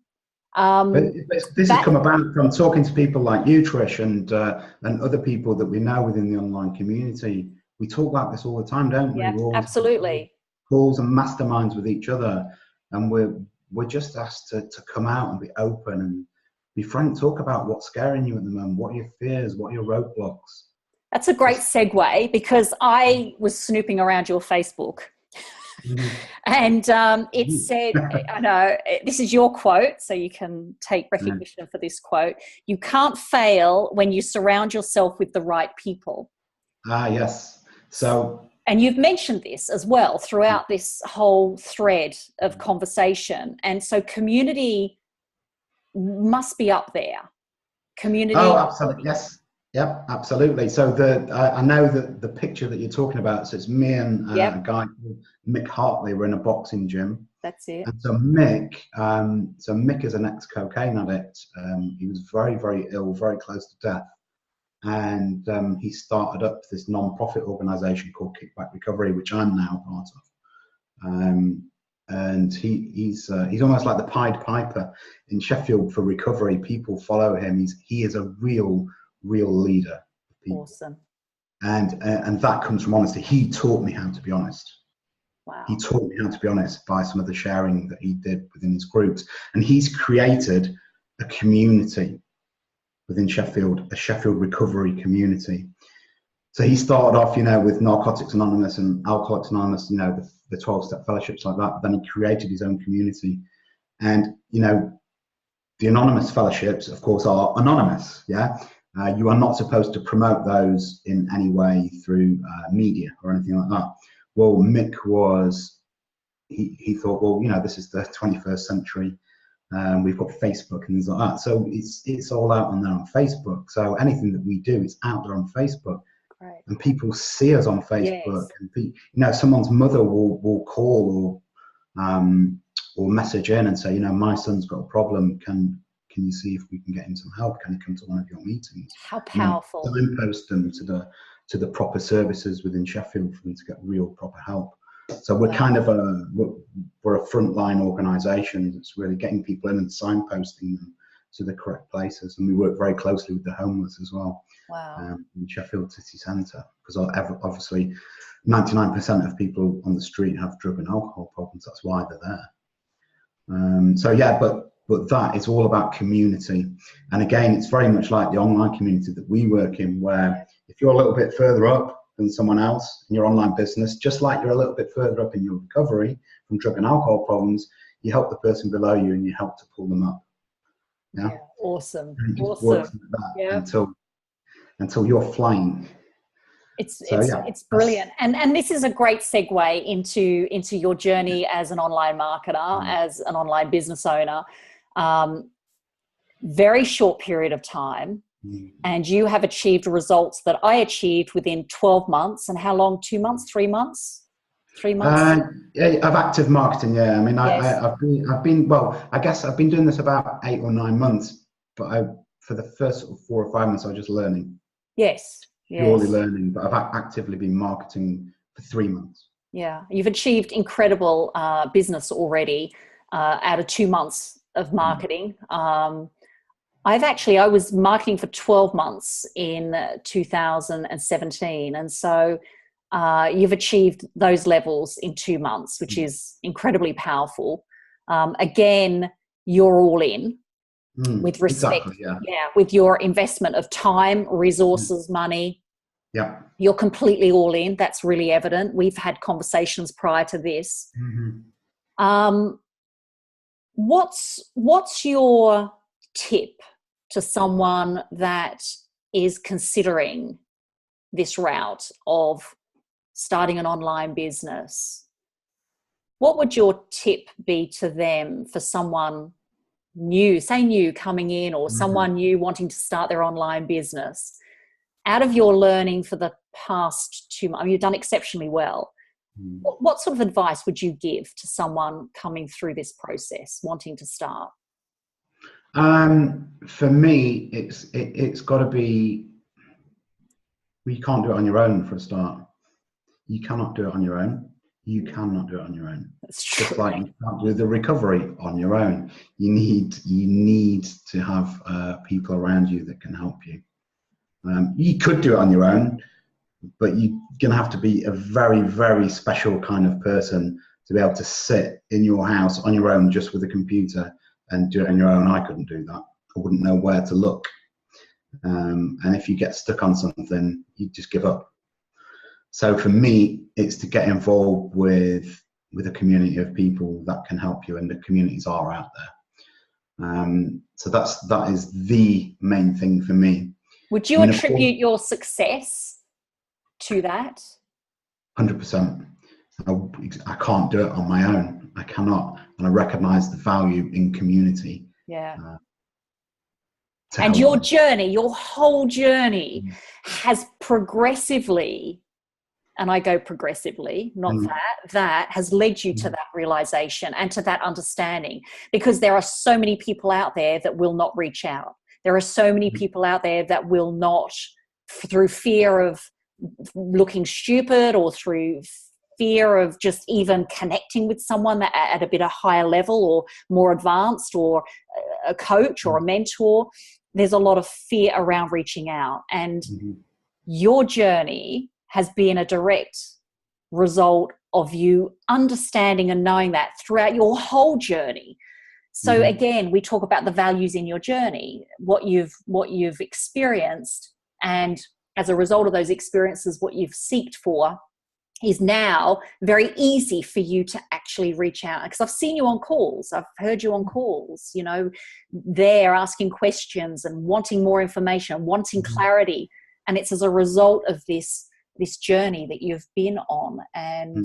This has come about from talking to people like you, Trish, and other people that we know within the online community. We talk about this all the time, don't we? Yeah, absolutely. Calls and masterminds with each other, and we're just asked to come out and be open and be frank. Talk about what's scaring you at the moment, what are your fears, what are your roadblocks. That's a great segue, because I was snooping around your Facebook and it said, I know, this is your quote, so you can take recognition for this quote. You can't fail when you surround yourself with the right people. Yes. So, and you've mentioned this as well throughout this whole thread of conversation. And so community must be up there. Community. Oh, absolutely. Yes. Yep, absolutely. So I know that the picture that you're talking about, so it's me and a guy called Mick Hartley. We're in a boxing gym. That's it. And so Mick is an ex-cocaine addict. He was very, very ill, very close to death. And he started up this non-profit organization called Kickback Recovery, which I'm now part of. And he's almost like the Pied Piper in Sheffield for recovery. People follow him. He is a real leader. Awesome. And that comes from honesty. He taught me how to be honest. Wow. He taught me how to be honest by some of the sharing that he did within his groups. And he's created a community within Sheffield, a Sheffield recovery community. So he started off, with Narcotics Anonymous and Alcoholics Anonymous, the 12-step fellowships like that. Then he created his own community. And, the anonymous fellowships, of course, are anonymous. Yeah. You are not supposed to promote those in any way through media or anything like that. Well, Mick he thought, well, this is the 21st century. We've got Facebook and things like that. So it's all out on there on Facebook. So anything that we do is out there on Facebook. Right. And people see us on Facebook. Yes. And someone's mother will call or message in and say, my son's got a problem. Can you see if we can get him some help? Can he come to one of your meetings? How powerful. Signpost them to the proper services within Sheffield for them to get real proper help. So we're kind of we're a frontline organisation that's really getting people in and signposting them to the correct places. And we work very closely with the homeless as well. Wow. In Sheffield city centre, because obviously 99% of people on the street have drug and alcohol problems. That's why they're there. But that is all about community. And again, it's very much like the online community that we work in, where if you're a little bit further up, than someone else in your online business, just like you're a little bit further up in your recovery from drug and alcohol problems, you help the person below you and you help to pull them up. Yeah. Awesome. And it just Awesome. works like that until you're flying. It's brilliant. And this is a great segue into your journey as an online marketer, as an online business owner. Very short period of time. And you have achieved results that I achieved within 12 months. And how long? 2 months? 3 months? 3 months? Yeah, of active marketing. Yeah. I mean, Yes. I've been, well, I guess I've been doing this about 8 or 9 months, but for the first sort of 4 or 5 months, I was just learning. Yes. Purely learning, but I've actively been marketing for 3 months. Yeah. You've achieved incredible business already out of 2 months of marketing. I was marketing for 12 months in 2017. And so you've achieved those levels in 2 months, which is incredibly powerful. Again, you're all in with respect, exactly, with your investment of time, resources, money. Yeah. You're completely all in. That's really evident. We've had conversations prior to this. What's your tip to someone that is considering this route of starting an online business? What would your tip be to them for someone new, coming in, or someone new wanting to start their online business? Out of your learning for the past 2 months, you've done exceptionally well. What sort of advice would you give to someone coming through this process, wanting to start? For me, it's got to be, well, you can't do it on your own for a start. You cannot do it on your own. You cannot do it on your own. That's true. Just like you can't do the recovery on your own. You need to have people around you that can help you. You could do it on your own, but you're going to have to be a very, very special kind of person to be able to sit in your house on your own just with a computer and do it on your own. I couldn't do that. I wouldn't know where to look. And if you get stuck on something, you just give up. So for me, it's to get involved with a community of people that can help you, and the communities are out there. So that is the main thing for me. Would you attribute your success to that? 100%. I can't do it on my own. I cannot. And I recognize the value in community. Yeah. And your journey, your whole journey has progressively, and I go progressively, not that has led you to that realization and to that understanding, because there are so many people out there that will not reach out. There are so many people out there that will not, through fear of looking stupid or through fear of just even connecting with someone at a bit of higher level or more advanced, or a coach or a mentor. There's a lot of fear around reaching out. And your journey has been a direct result of you understanding and knowing that throughout your whole journey. So again, we talk about the values in your journey, what you've experienced, and as a result of those experiences, what you've sought for is now very easy for you to actually reach out. Because I've seen you on calls, I've heard you on calls, there asking questions and wanting more information, wanting clarity. And it's as a result of this journey that you've been on. And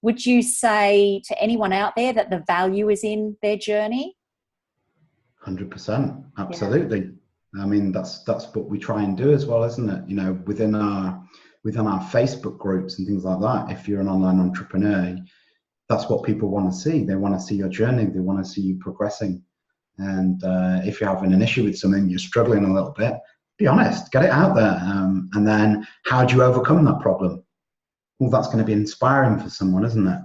would you say to anyone out there that the value is in their journey? 100%, absolutely. Yeah. I mean, that's what we try and do as well, isn't it? Within our Facebook groups and things like that, if you're an online entrepreneur, that's what people want to see. They want to see your journey. They want to see you progressing. And if you're having an issue with something, you're struggling a little bit, be honest, get it out there. And then how do you overcome that problem? Well, that's going to be inspiring for someone, isn't it?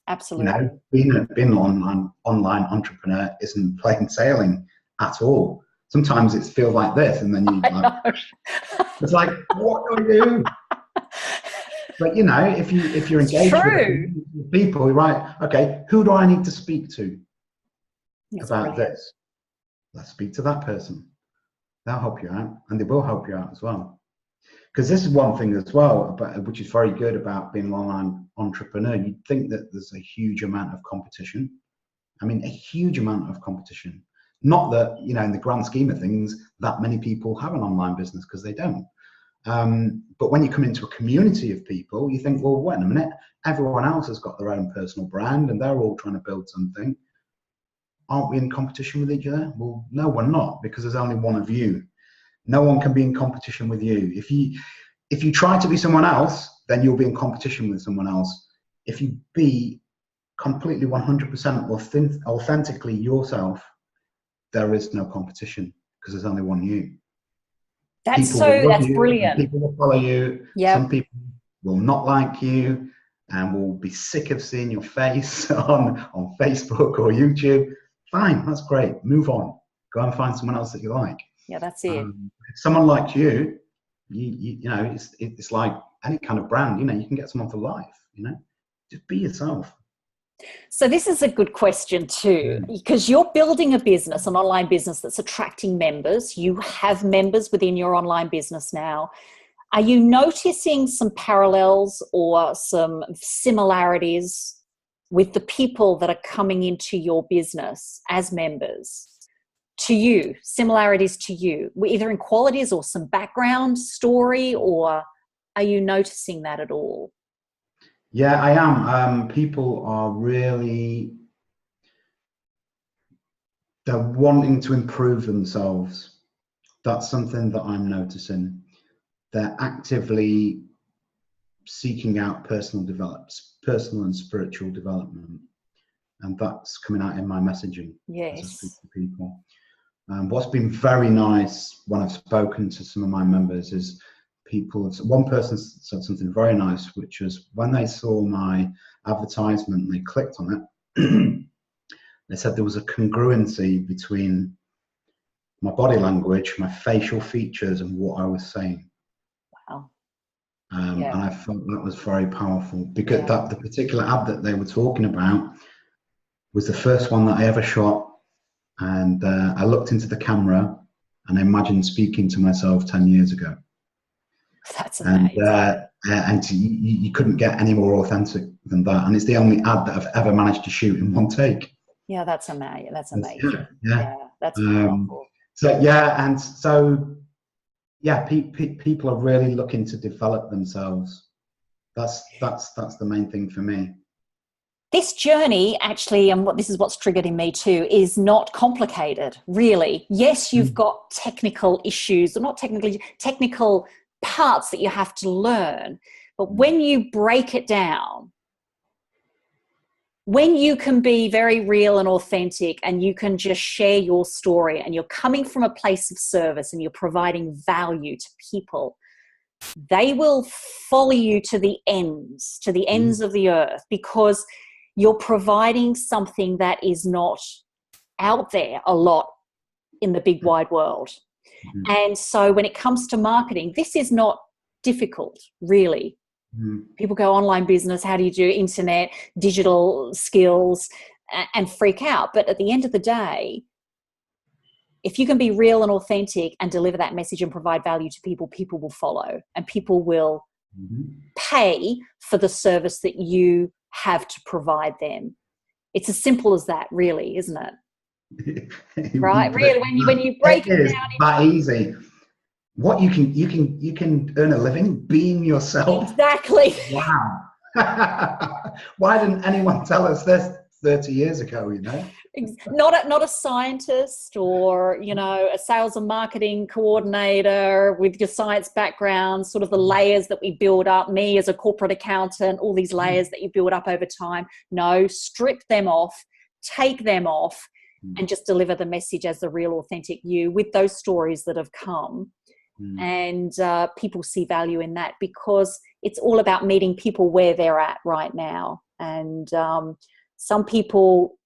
Absolutely. Being an online entrepreneur isn't plain sailing at all. Sometimes it feels like this, and then it's like, what do I do? But if you're engaged with people, right? Okay, who do I need to speak to about this? Let's speak to that person. They'll help you out, and they will help you out as well. Because this is one thing as well, which is very good about being an online entrepreneur. You'd think that there's a huge amount of competition. I mean, a huge amount of competition. Not that, in the grand scheme of things, that many people have an online business, because they don't. But when you come into a community of people, you think, well, wait a minute, everyone else has got their own personal brand and they're all trying to build something. Aren't we in competition with each other? Well, no, we're not, because there's only one of you. No one can be in competition with you. If you try to be someone else, then you'll be in competition with someone else. If you be completely 100% authentically yourself, there is no competition, because there's only one you. That's brilliant. People will follow you. Yep. Some people will not like you and will be sick of seeing your face on Facebook or YouTube. Fine, that's great. Move on. Go and find someone else that you like. Yeah, that's it. If someone likes you, it's like any kind of brand. You can get someone for life. Just be yourself. So this is a good question too, because you're building a business, an online business that's attracting members. You have members within your online business now. Are you noticing some parallels or some similarities with the people that are coming into your business as members to you, similarities to you, either in qualities or some background story, or are you noticing that at all? Yeah, I am. People are really, they're wanting to improve themselves. That's something that I'm noticing. They're actively seeking out personal and spiritual development. And that's coming out in my messaging. Yes. As I speak to people. What's been very nice when I've spoken to some of my members is one person said something very nice, which was when they saw my advertisement and they clicked on it, they said there was a congruency between my body language, my facial features, and what I was saying. Wow. And I felt that was very powerful, because the particular ad that they were talking about was the first one that I ever shot. And I looked into the camera and I imagined speaking to myself 10 years ago. That's amazing. And you couldn't get any more authentic than that. And it's the only ad that I've ever managed to shoot in one take. Yeah, that's amazing. That's amazing. Yeah, that's powerful. People are really looking to develop themselves. That's the main thing for me. This journey actually, and this is what's triggered in me too, is not complicated, really. Yes, you've got technical issues, or not technical parts that you have to learn. But when you break it down, when you can be very real and authentic and you can just share your story and you're coming from a place of service and you're providing value to people, they will follow you to the ends of the earth, because you're providing something that is not out there a lot in the big wide world. Mm-hmm. And so when it comes to marketing, this is not difficult, really. Mm-hmm. People go online business, how do you do internet, digital skills, and freak out. But at the end of the day, if you can be real and authentic and deliver that message and provide value to people, people will follow, and people will pay for the service that you have to provide them. It's as simple as that, really, isn't it? Right? Really, when you break it down, that easy. What you can earn a living being yourself. Exactly. Wow. Why didn't anyone tell us this 30 years ago? Not a scientist or a sales and marketing coordinator with your science background, sort of the layers that we build up, me as a corporate accountant, all these layers that you build up over time. No, strip them off, take them off, and just deliver the message as the real authentic you with those stories that have come. And people see value in that, because it's all about meeting people where they're at right now. And some people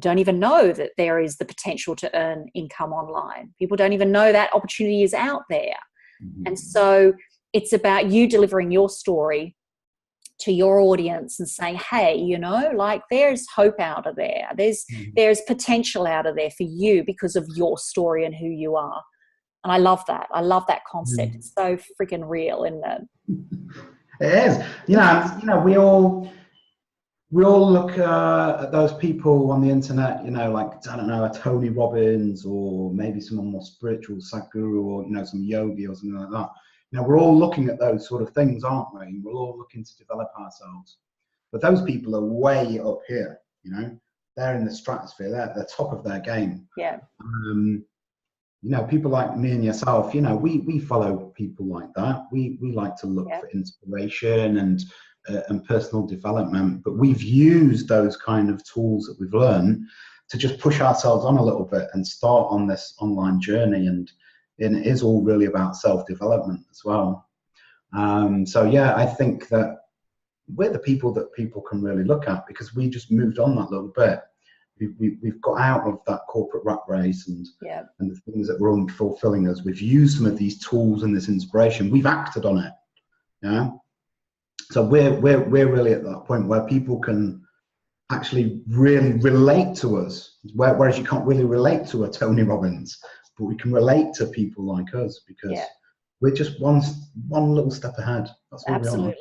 don't even know that there is the potential to earn income online. People don't even know that opportunity is out there. And so it's about you delivering your story to your audience and saying, hey, there's hope out of there. There's potential out of there for you because of your story and who you are. And I love that. I love that concept. It's so freaking real, isn't it? It is. We all look at those people on the internet, like, I don't know, a Tony Robbins, or maybe someone more spiritual, Sadhguru, or, some yogi or something like that. We're all looking at those sort of things, aren't we? We're all looking to develop ourselves. But those people are way up here, they're in the stratosphere, they're at the top of their game. Yeah. People like me and yourself, we follow people like that. We like to look for inspiration and personal development, but we've used those kind of tools that we've learned to just push ourselves on a little bit and start on this online journey. And it is all really about self-development as well. I think that we're the people that people can really look at, because we just moved on that little bit. We've got out of that corporate rat race and the things that were unfulfilling us. We've used some of these tools and this inspiration. We've acted on it. Yeah. So we're really at that point where people can actually really relate to us, whereas you can't really relate to a Tony Robbins, but we can relate to people like us, because we're just one little step ahead. That's what we are.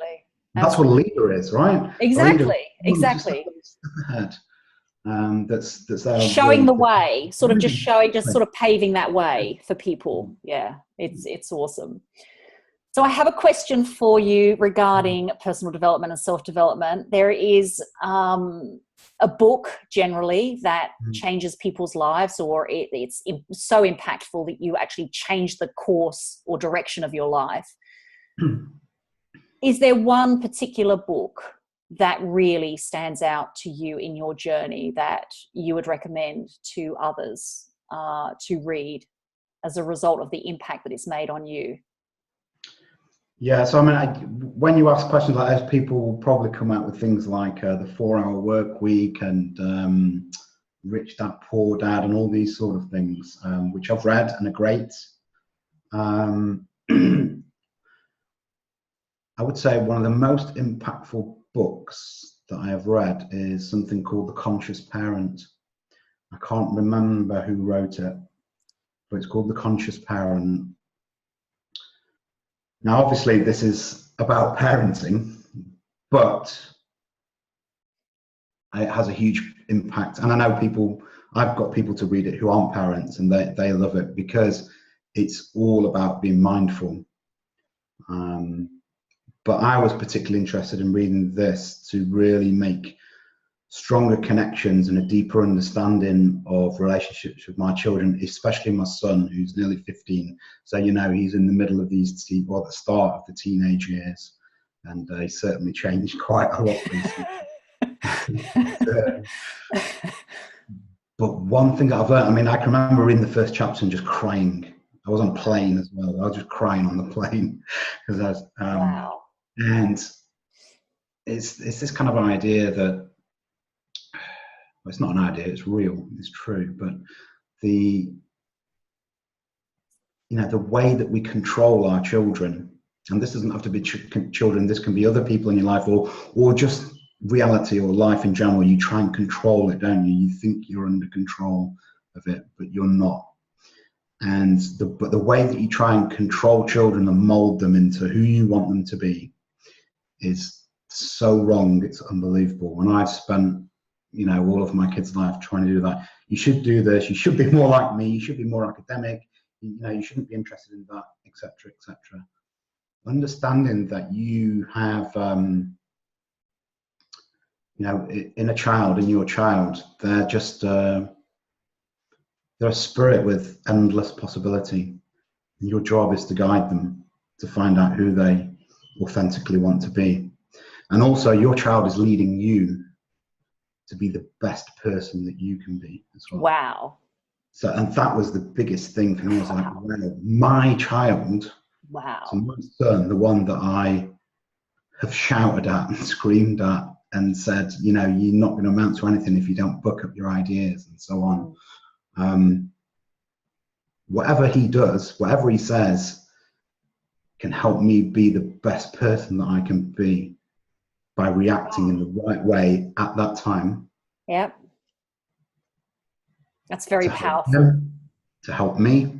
That's what a leader is, right? Exactly. Just a little step ahead. That's showing the way, sort of paving that way for people. Yeah, it's awesome. So I have a question for you regarding personal development and self-development. There is a book generally that changes people's lives, or it's so impactful that you actually change the course or direction of your life. Is there one particular book that really stands out to you in your journey that you would recommend to others to read as a result of the impact that it's made on you? Yeah, so when you ask questions like this, people will probably come out with things like the 4-Hour Work Week and Rich Dad, Poor Dad, and all these sort of things, which I've read and are great. I would say one of the most impactful books that I have read is something called The Conscious Parent. I can't remember who wrote it, but it's called The Conscious Parent. Now, obviously, this is about parenting, but it has a huge impact. And I know I've got people to read it who aren't parents, and they love it because it's all about being mindful. But I was particularly interested in reading this to really make stronger connections and a deeper understanding of relationships with my children, especially my son, who's nearly 15. So, he's in the middle of the start of the teenage years, and he's certainly changed quite a lot recently. But one thing that I've learned, I can remember reading the first chapter and just crying. I was on a plane as well. I was just crying on the plane because I was, wow. And it's this kind of idea that, it's not an idea, it's real, it's true, but the way that we control our children, and this doesn't have to be children, this can be other people in your life, or just reality or life in general. You try and control it, don't you? You think you're under control of it, but you're not. And the way that you try and control children and mold them into who you want them to be is so wrong, it's unbelievable. And I've spent all of my kids' life trying to do that. You should do this, you should be more like me, you should be more academic, you shouldn't be interested in that, etc., etc. Understanding that you have in a child, in your child, they're just they're a spirit with endless possibility, and your job is to guide them to find out who they authentically want to be. And also, your child is leading you to be the best person that you can be as well. Wow. So, and that was the biggest thing for me. I was like, wow, my child, so my son, the one that I have shouted at and screamed at and said, you're not going to amount to anything if you don't book up your ideas and so on. Whatever he does, whatever he says, can help me be the best person that I can be by reacting in the right way at that time. Yep. That's very powerful. To help me,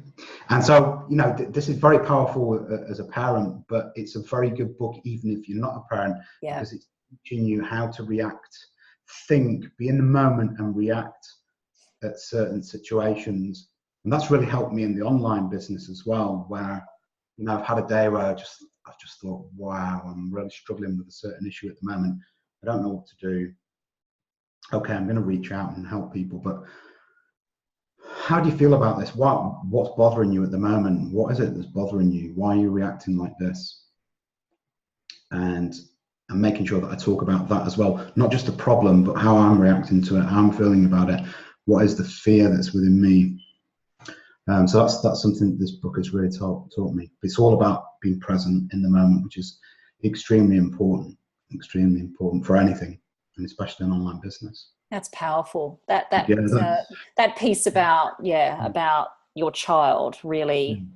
And so, you know, this is very powerful as a parent, but it's a very good book, even if you're not a parent, Yeah. because it's teaching you how to react, think, be in the moment and react at certain situations. And that's really helped me in the online business as well, where, you know, I've had a day where I've just thought, wow, I'm really struggling with a certain issue at the moment. I don't know what to do. Okay, I'm going to reach out and help people, but how do you feel about this? What's bothering you at the moment? What is it that's bothering you? Why are you reacting like this? And I'm making sure that I talk about that as well. Not just the problem, but how I'm reacting to it, how I'm feeling about it. What is the fear that's within me? So that's something that this book has really taught me. It's all about being present in the moment, which is extremely important for anything, and especially an online business. That's powerful. That piece about your child really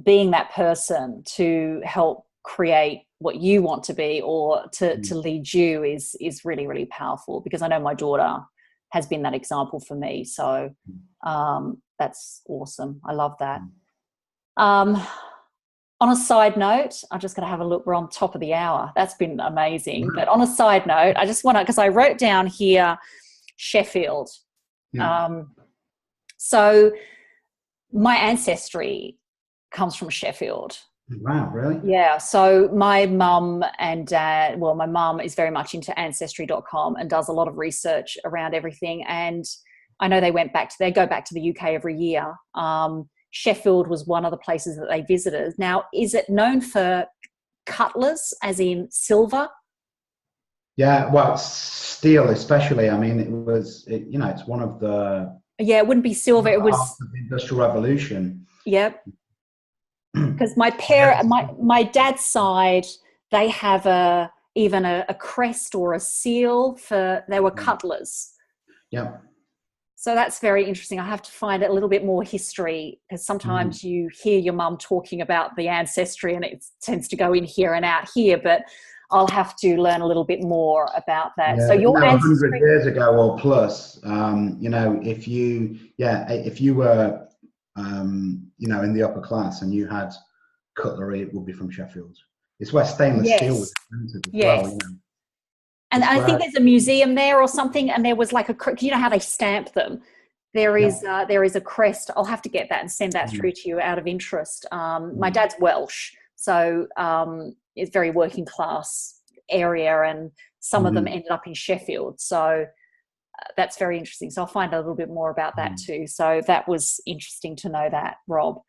being that person to help create what you want to be, or to lead you is really, really powerful, because I know my daughter has been that example for me. So that's awesome. I love that. On a side note, I'm just going to have a look. We're on top of the hour. That's been amazing. But on a side note, I just want to, because I wrote down here Sheffield. So my ancestry comes from Sheffield. Wow, really? Yeah. So my mum and dad, well, my mum is very much into ancestry.com and does a lot of research around everything. And I know they go back to the UK every year. Sheffield was one of the places that they visited. Now, is it known for cutlass, as in silver? Yeah, well, steel especially. I mean, it's one of the... Yeah, it wouldn't be silver. It was... the Industrial Revolution. Yep. Because my dad's side, they have even a crest or a seal they were cutlers. Yeah. So that's very interesting. I have to find a little bit more history, because sometimes you hear your mum talking about the ancestry and it tends to go in here and out here, but I'll have to learn a little bit more about that. Yeah, so your ancestry... 100 years ago or plus, if you were, in the upper class and you had cutlery, it would be from Sheffield. It's where stainless steel was invented as well. You know? And I think there's a museum there or something, and there was like you know how they stamp them? There is a crest. I'll have to get that and send that through to you out of interest. My dad's Welsh, so it's very working class area, and some of them ended up in Sheffield. So that's very interesting. So I'll find a little bit more about that too. So that was interesting to know that, Rob.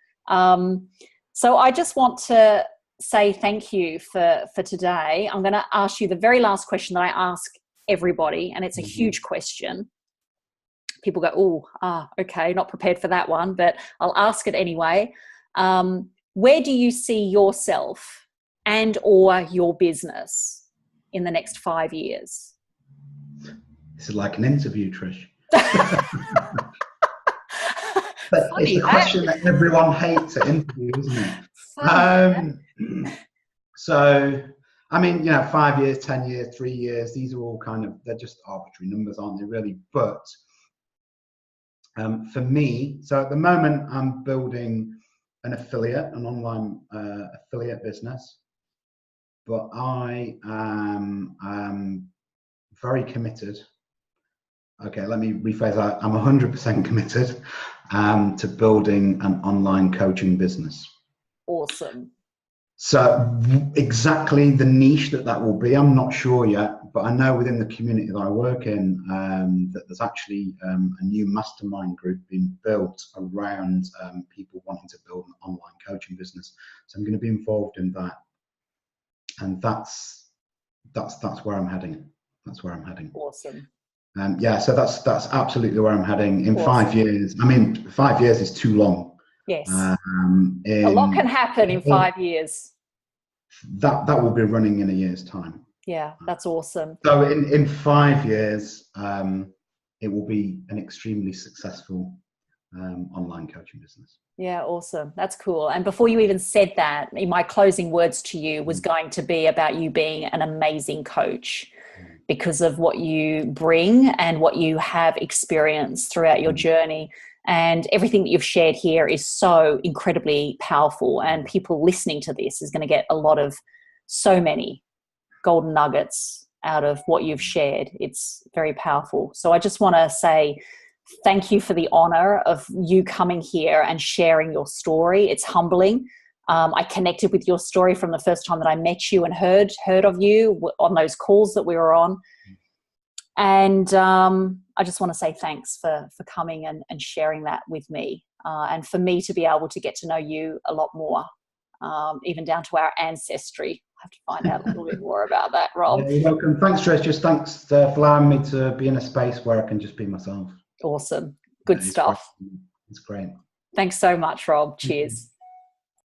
So I just want to say thank you for today. I'm going to ask you the very last question that I ask everybody, and it's a huge question. People go, okay, not prepared for that one, but I'll ask it anyway. Where do you see yourself and or your business in the next 5 years? This is like an interview, Trish. But it's the question that everyone hates at interviews, isn't it? So, I mean, 5 years, 10 years, 3 years, these are all they're just arbitrary numbers, aren't they, really? But for me, so at the moment, I'm building an online affiliate business, but I am very committed. Okay, let me rephrase that. I'm 100% committed to building an online coaching business. Awesome. So exactly the niche that will be, I'm not sure yet, but I know within the community that I work in that there's actually a new mastermind group being built around people wanting to build an online coaching business. So I'm going to be involved in that, and that's where I'm heading. That's where I'm heading. Awesome. So that's absolutely where I'm heading in 5 years. I mean, 5 years is too long. Yes. A lot can happen in 5 years. That will be running in a year's time. Yeah, that's awesome. So in 5 years, it will be an extremely successful online coaching business. Yeah, awesome. That's cool. And before you even said that, my closing words to you was going to be about you being an amazing coach, because of what you bring and what you have experienced throughout your journey. And everything that you've shared here is so incredibly powerful, and people listening to this is going to get a lot of, so many golden nuggets out of what you've shared. It's very powerful. So I just want to say thank you for the honor of you coming here and sharing your story. It's humbling. I connected with your story from the first time that I met you and heard of you on those calls that we were on. And I just want to say thanks for coming and sharing that with me, and for me to be able to get to know you a lot more, even down to our ancestry. I have to find out a little bit more about that, Rob. Yeah, you're welcome. Thanks, Trish. Just thanks for allowing me to be in a space where I can just be myself. Awesome. Good stuff. It's great. Thanks so much, Rob. Cheers.